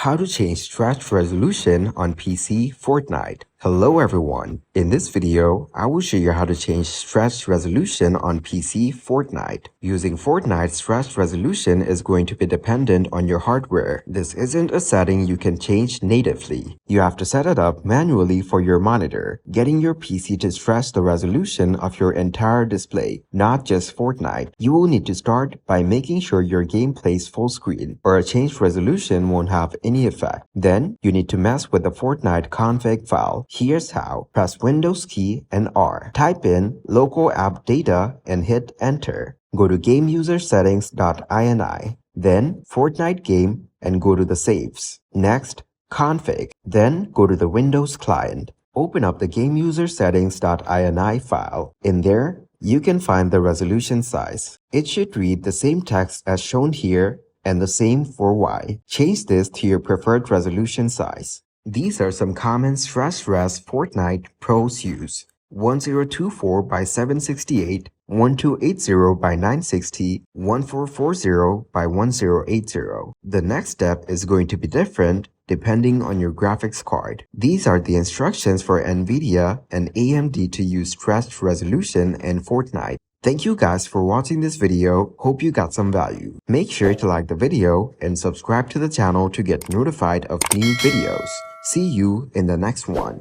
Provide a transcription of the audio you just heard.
How to change stretch resolution on PC Fortnite. Hello everyone. In this video, I will show you how to change stretch resolution on PC Fortnite. Using Fortnite, stretch resolution is going to be dependent on your hardware. This isn't a setting you can change natively. You have to set it up manually for your monitor, getting your PC to stretch the resolution of your entire display, not just Fortnite. You will need to start by making sure your game plays full screen, or a changed resolution won't have any effect. Then, you need to mess with the Fortnite config file. Here's how. Press Windows key and R. Type in local app data and hit enter. Go to GameUserSettings.ini. Then Fortnite game and go to the saves. Next, config. Then go to the Windows client. Open up the GameUserSettings.ini file. In there, you can find the resolution size. It should read the same text as shown here and the same for Y. Change this to your preferred resolution size. These are some common stretch res Fortnite pros use. 1024 by 768, 1280 by 960, 1440 by 1080. The next step is going to be different depending on your graphics card. These are the instructions for NVIDIA and AMD to use stretched resolution in Fortnite. Thank you guys for watching this video. Hope you got some value. Make sure to like the video and subscribe to the channel to get notified of new videos. See you in the next one.